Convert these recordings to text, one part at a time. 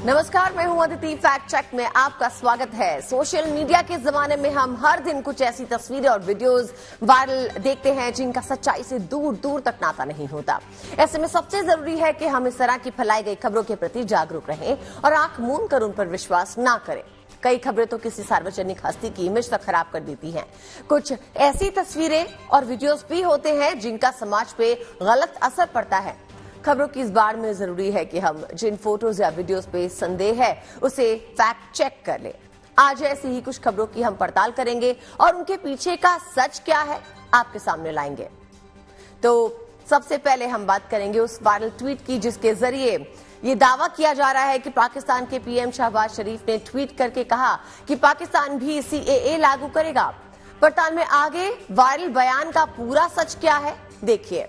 नमस्कार, मैं हूं अदिति। फैक्ट चेक में आपका स्वागत है। सोशल मीडिया के जमाने में हम हर दिन कुछ ऐसी तस्वीरें और वीडियोस वायरल देखते हैं जिनका सच्चाई से दूर दूर तक नाता नहीं होता। ऐसे में सबसे जरूरी है कि हम इस तरह की फैलाई गई खबरों के प्रति जागरूक रहें और आंख मूंद कर उन पर विश्वास न करें। कई खबरें तो किसी सार्वजनिक हस्ती की इमेज तक खराब कर देती हैं। कुछ ऐसी तस्वीरें और वीडियोस भी होते हैं जिनका समाज पे गलत असर पड़ता है। खबरों की इस बार में जरूरी है कि हम जिन फोटोज या वीडियोस पे संदेह है उसे फैक्ट चेक कर लें। आज ऐसी ही कुछ खबरों की हम पड़ताल करेंगे और उनके पीछे का सच क्या है आपके सामने लाएंगे। तो सबसे पहले हम बात करेंगे उस वायरल ट्वीट की जिसके जरिए ये दावा किया जा रहा है कि पाकिस्तान के पीएम शहबाज शरीफ ने ट्वीट करके कहा कि पाकिस्तान भी सीएए लागू करेगा। पड़ताल में आगे वायरल बयान का पूरा सच क्या है, देखिए।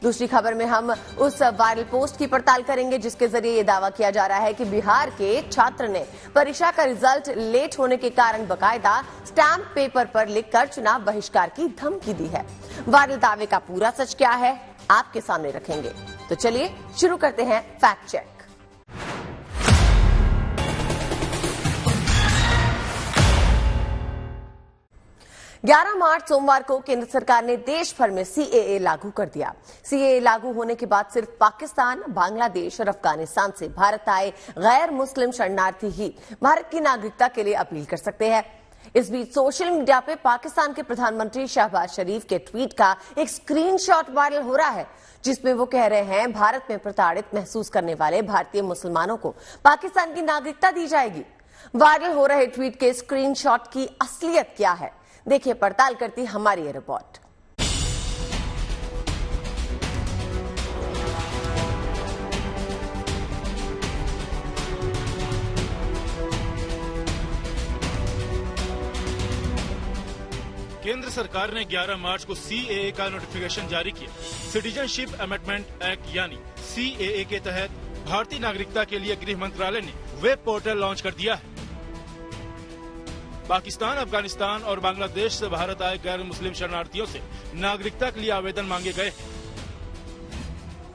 दूसरी खबर में हम उस वायरल पोस्ट की पड़ताल करेंगे जिसके जरिए ये दावा किया जा रहा है कि बिहार के छात्र ने परीक्षा का रिजल्ट लेट होने के कारण बकायदा स्टैंप पेपर पर लिखकर चुनाव बहिष्कार की धमकी दी है। वायरल दावे का पूरा सच क्या है आपके सामने रखेंगे। तो चलिए शुरू करते हैं फैक्ट चेक। 11 मार्च सोमवार को केंद्र सरकार ने देश भर में सीएए लागू कर दिया। सीएए लागू होने के बाद सिर्फ पाकिस्तान, बांग्लादेश और अफगानिस्तान से भारत आए गैर मुस्लिम शरणार्थी ही भारत की नागरिकता के लिए अपील कर सकते हैं। इस बीच सोशल मीडिया पे पाकिस्तान के प्रधानमंत्री शहबाज शरीफ के ट्वीट का एक स्क्रीनशॉट वायरल हो रहा है जिसमें वो कह रहे हैं भारत में प्रताड़ित महसूस करने वाले भारतीय मुसलमानों को पाकिस्तान की नागरिकता दी जाएगी। वायरल हो रहे ट्वीट के स्क्रीनशॉट की असलियत क्या है, देखिए पड़ताल करती हमारी ये रिपोर्ट। केंद्र सरकार ने 11 मार्च को सीएए का नोटिफिकेशन जारी किया। सिटीजनशिप अमेंडमेंट एक्ट यानी सीएए के तहत भारतीय नागरिकता के लिए गृह मंत्रालय ने वेब पोर्टल लॉन्च कर दिया है। पाकिस्तान, अफगानिस्तान और बांग्लादेश से भारत आए गैर मुस्लिम शरणार्थियों से नागरिकता के लिए आवेदन मांगे गए।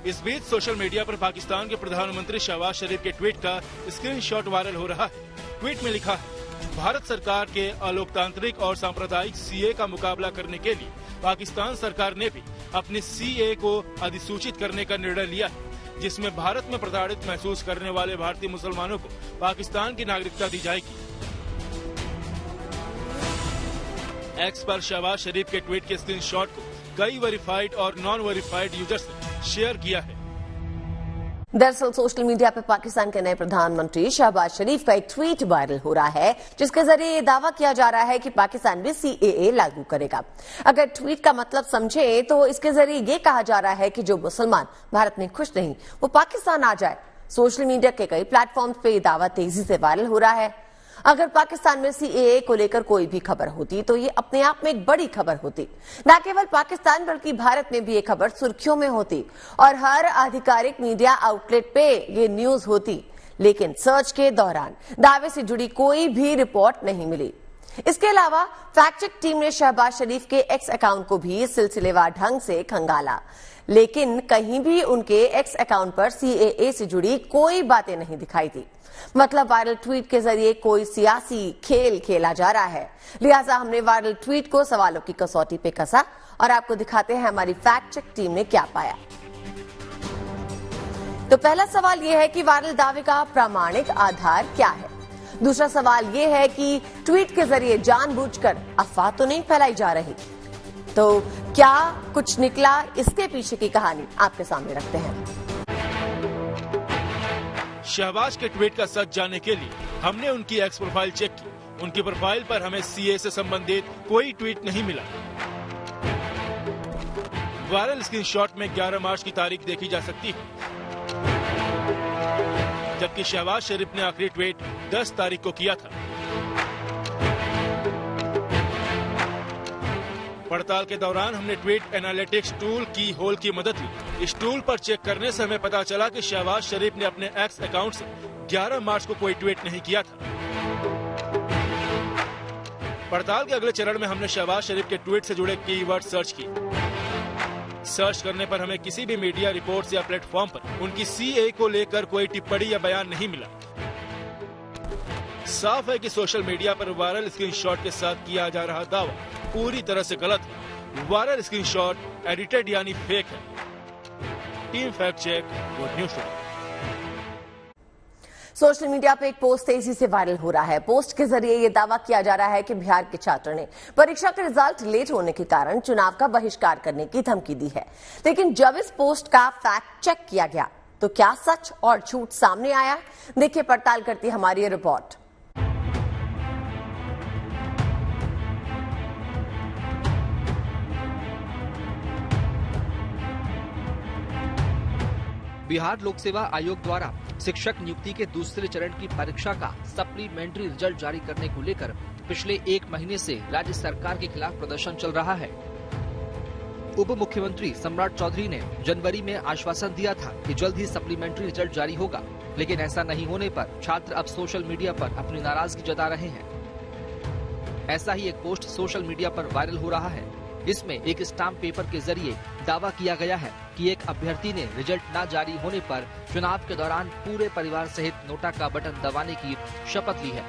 इस बीच सोशल मीडिया पर पाकिस्तान के प्रधानमंत्री शहबाज शरीफ के ट्वीट का स्क्रीनशॉट वायरल हो रहा है। ट्वीट में लिखा है, भारत सरकार के अलोकतांत्रिक और सांप्रदायिक सीए का मुकाबला करने के लिए पाकिस्तान सरकार ने भी अपने सीए को अधिसूचित करने का निर्णय लिया है, जिसमें भारत में प्रताड़ित महसूस करने वाले भारतीय मुसलमानों को पाकिस्तान की नागरिकता दी जाएगी। एक्स पर शहबाज शरीफ के ट्वीट के स्क्रीनशॉट को कई वेरीफाइड और नॉन वेरीफाइड यूजर्स ने शेयर किया है। दरअसल सोशल मीडिया पर पाकिस्तान के नए प्रधानमंत्री शहबाज शरीफ का एक ट्वीट वायरल हो रहा है जिसके जरिए ये दावा किया जा रहा है कि पाकिस्तान भी सीएए लागू करेगा। अगर ट्वीट का मतलब समझे तो इसके जरिए ये कहा जा रहा है कि जो मुसलमान भारत में खुश नहीं वो पाकिस्तान आ जाए। सोशल मीडिया के कई प्लेटफॉर्म पे ये दावा तेजी से वायरल हो रहा है। अगर पाकिस्तान में सीएए को लेकर कोई भी खबर होती तो ये अपने आप में एक बड़ी खबर होती। न केवल पाकिस्तान बल्कि भारत में भी ये खबर सुर्खियों में होती और हर आधिकारिक मीडिया आउटलेट पे ये न्यूज होती। लेकिन सर्च के दौरान दावे से जुड़ी कोई भी रिपोर्ट नहीं मिली। इसके अलावा फैक्ट चेक टीम ने शहबाज शरीफ के एक्स अकाउंट को भी सिलसिलेवार ढंग से खंगाला, लेकिन कहीं भी उनके एक्स अकाउंट पर सीएए से जुड़ी कोई बातें नहीं दिखाई दी। मतलब वायरल ट्वीट के जरिए कोई सियासी खेल खेला जा रहा है। लिहाजा हमने वायरल ट्वीट को सवालों की कसौटी पे कसा और आपको दिखाते हैं हमारी फैक्ट चेक टीम ने क्या पाया। तो पहला सवाल यह है कि वायरल दावे का प्रामाणिक आधार क्या है। दूसरा सवाल यह है कि ट्वीट के जरिए जानबूझकर अफवाह तो नहीं फैलाई जा रही। तो क्या कुछ निकला, इसके पीछे की कहानी आपके सामने रखते हैं। शहबाज के ट्वीट का सच जानने के लिए हमने उनकी एक्स प्रोफाइल चेक की। उनकी प्रोफाइल पर हमें सीए से संबंधित कोई ट्वीट नहीं मिला। वायरल स्क्रीनशॉट में 11 मार्च की तारीख देखी जा सकती है, जबकि शहबाज शरीफ ने आखिरी ट्वीट 10 तारीख को किया था। पड़ताल के दौरान हमने ट्वीट एनालिटिक्स टूल की होल की मदद ली। इस टूल पर चेक करने से हमें पता चला कि शहबाज शरीफ ने अपने एक्स अकाउंट से 11 मार्च को कोई ट्वीट नहीं किया था। पड़ताल के अगले चरण में हमने शहबाज शरीफ के ट्वीट से जुड़े कीवर्ड सर्च किए। सर्च करने पर हमें किसी भी मीडिया रिपोर्ट्स या प्लेटफॉर्म पर उनकी सीए को लेकर कोई टिप्पणी या बयान नहीं मिला। साफ है कि सोशल मीडिया पर वायरल स्क्रीनशॉट के साथ किया जा रहा दावा पूरी तरह से गलत है। वायरल स्क्रीनशॉट एडिटेड यानी फेक है। Team fact check, good news today. Social media पे एक पोस्ट तेजी से वायरल हो रहा है। पोस्ट के जरिए ये दावा किया जा रहा है कि बिहार के छात्र ने परीक्षा के रिजल्ट लेट होने के कारण चुनाव का बहिष्कार करने की धमकी दी है। लेकिन जब इस पोस्ट का फैक्ट चेक किया गया तो क्या सच और झूठ सामने आया? देखिए, पड़ताल करती हमारी ये रिपोर्ट। बिहार लोक सेवा आयोग द्वारा शिक्षक नियुक्ति के दूसरे चरण की परीक्षा का सप्लीमेंट्री रिजल्ट जारी करने को लेकर पिछले 1 महीने से राज्य सरकार के खिलाफ प्रदर्शन चल रहा है। उप मुख्यमंत्री सम्राट चौधरी ने जनवरी में आश्वासन दिया था कि जल्द ही सप्लीमेंट्री रिजल्ट जारी होगा, लेकिन ऐसा नहीं होने पर छात्र अब सोशल मीडिया पर अपनी नाराजगी जता रहे हैं। ऐसा ही एक पोस्ट सोशल मीडिया पर वायरल हो रहा है। इसमें एक स्टाम्प पेपर के जरिए दावा किया गया है कि एक अभ्यर्थी ने रिजल्ट न जारी होने पर चुनाव के दौरान पूरे परिवार सहित नोटा का बटन दबाने की शपथ ली है।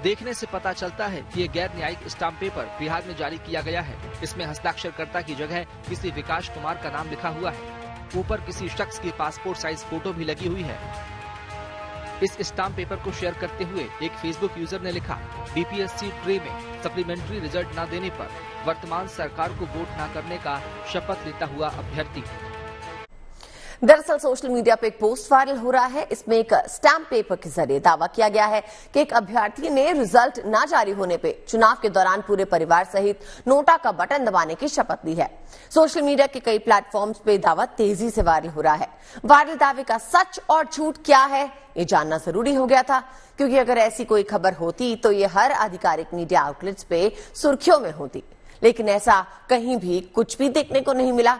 देखने से पता चलता है कि ये गैर न्यायिक स्टाम्प पेपर बिहार में जारी किया गया है। इसमें हस्ताक्षरकर्ता की जगह किसी विकास कुमार का नाम लिखा हुआ है। ऊपर किसी शख्स की पासपोर्ट साइज फोटो भी लगी हुई है। इस स्टाम्प पेपर को शेयर करते हुए एक फेसबुक यूजर ने लिखा, बीपीएससी ट्रे में सप्लीमेंट्री रिजल्ट न देने पर वर्तमान सरकार को वोट न करने का शपथ लेता हुआ अभ्यर्थी। दरअसल सोशल मीडिया पे एक पोस्ट वायरल हो रहा है। इसमें एक स्टैम्प पेपर के जरिए दावा किया गया है कि एक अभ्यर्थी ने रिजल्ट न जारी होने पे चुनाव के दौरान पूरे परिवार सहित नोटा का बटन दबाने की शपथ ली है। सोशल मीडिया के कई प्लेटफॉर्म्स पे दावा तेजी से वायरल हो रहा है। वायरल दावे का सच और झूठ क्या है, ये जानना जरूरी हो गया था, क्योंकि अगर ऐसी कोई खबर होती तो ये हर आधिकारिक मीडिया आउटलेट्स पे सुर्खियों में होती, लेकिन ऐसा कहीं भी कुछ भी देखने को नहीं मिला।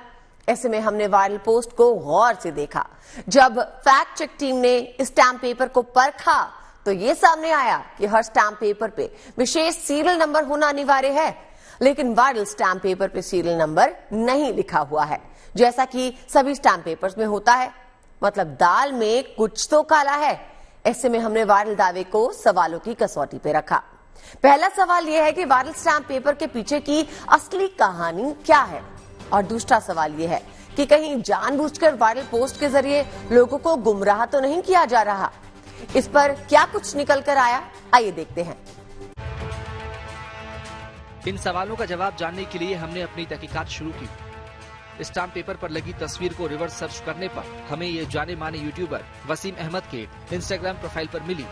ऐसे में हमने वायरल पोस्ट को गौर से देखा। जब फैक्ट चेक टीम ने स्टैम्प पेपर को परखा तो ये सामने आया कि हर स्टैम्प पेपर पे विशेष सीरियल नंबर होना अनिवार्य है, लेकिन वायरल स्टैम्प पेपर पे सीरियल नंबर नहीं लिखा हुआ है, जैसा कि सभी स्टैम्प पेपर्स में होता है। मतलब दाल में कुछ तो काला है। ऐसे में हमने वायरल दावे को सवालों की कसौटी पे रखा। पहला सवाल यह है कि वायरल स्टैम्प पेपर के पीछे की असली कहानी क्या है, और दूसरा सवाल यह है कि कहीं जानबूझकर वायरल पोस्ट के जरिए लोगों को गुमराह तो नहीं किया जा रहा। इस पर क्या कुछ निकल कर आया, आइए देखते हैं। इन सवालों का जवाब जानने के लिए हमने अपनी तहकीकात शुरू की। स्टाम्प पेपर पर लगी तस्वीर को रिवर्स सर्च करने पर हमें ये जाने माने यूट्यूबर वसीम अहमद के इंस्टाग्राम प्रोफाइल पर मिली।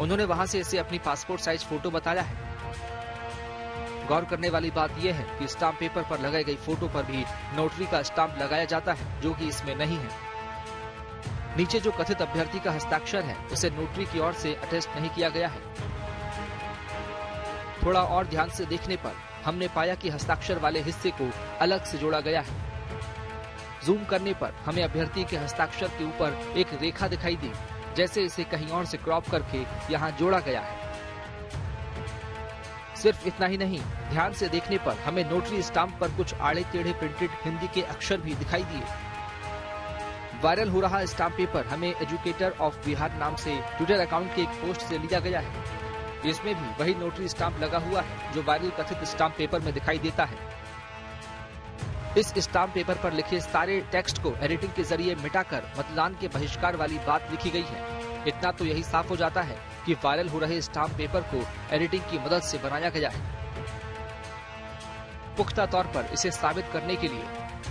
उन्होंने वहां से इसे अपनी पासपोर्ट साइज फोटो बताया है। गौर करने वाली बात यह है कि स्टाम्प पेपर पर लगाई गई फोटो पर भी नोटरी का स्टाम्प लगाया जाता है, जो कि इसमें नहीं है। नीचे जो कथित अभ्यर्थी का हस्ताक्षर है उसे नोटरी की ओर से अटेस्ट नहीं किया गया है। थोड़ा और ध्यान से देखने पर हमने पाया कि हस्ताक्षर वाले हिस्से को अलग से जोड़ा गया है। जूम करने पर हमें अभ्यर्थी के हस्ताक्षर के ऊपर एक रेखा दिखाई दी, जैसे इसे कहीं और से क्रॉप करके यहाँ जोड़ा गया है। सिर्फ इतना ही नहीं, ध्यान से देखने पर हमें नोटरी स्टाम्प पर कुछ आड़े टेढ़े प्रिंटेड हिंदी के अक्षर भी दिखाई दिए। वायरल हो रहा स्टाम्प पेपर हमें एजुकेटर ऑफ बिहार नाम से ट्विटर अकाउंट के एक पोस्ट से लिया गया है। इसमें भी वही नोटरी स्टाम्प लगा हुआ है जो वायरल कथित स्टाम्प पेपर में दिखाई देता है। इस स्टाम्प पेपर पर लिखे सारे टेक्स्ट को एडिटिंग के जरिए मिटाकर मतदान के बहिष्कार वाली बात लिखी गई है। इतना तो यही साफ हो जाता है कि वायरल हो रहे स्टाम्प पेपर को एडिटिंग की मदद से बनाया गया है। पुख्ता तौर पर इसे साबित करने के लिए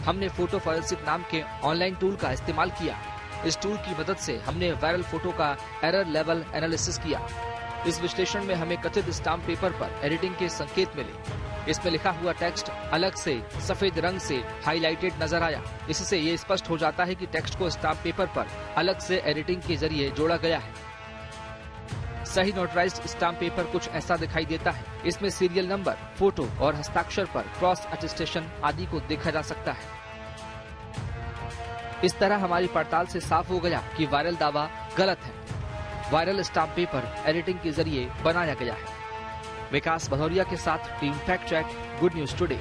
हमने फोटो फॉरेंसिक नाम के ऑनलाइन टूल का इस्तेमाल किया। इस टूल की मदद से हमने वायरल फोटो का एरर लेवल एनालिसिस किया। इस विश्लेषण में हमें कथित स्टाम्प पेपर पर एडिटिंग के संकेत मिले। इसमें लिखा हुआ टेक्स्ट अलग से सफेद रंग से हाईलाइटेड नजर आया। इससे ये स्पष्ट हो जाता है कि टेक्स्ट को स्टाम्प पेपर पर अलग से एडिटिंग के जरिए जोड़ा गया है। सही नोटराइज्ड स्टाम्प पेपर कुछ ऐसा दिखाई देता है। इसमें सीरियल नंबर, फोटो और हस्ताक्षर पर क्रॉस अटेस्टेशन आदि को देखा जा सकता है। इस तरह हमारी पड़ताल से साफ हो गया कि वायरल दावा गलत है। वायरल स्टाम्प पेपर एडिटिंग के जरिए बनाया गया है। विकास भदौरिया के साथ team fact check, good news today.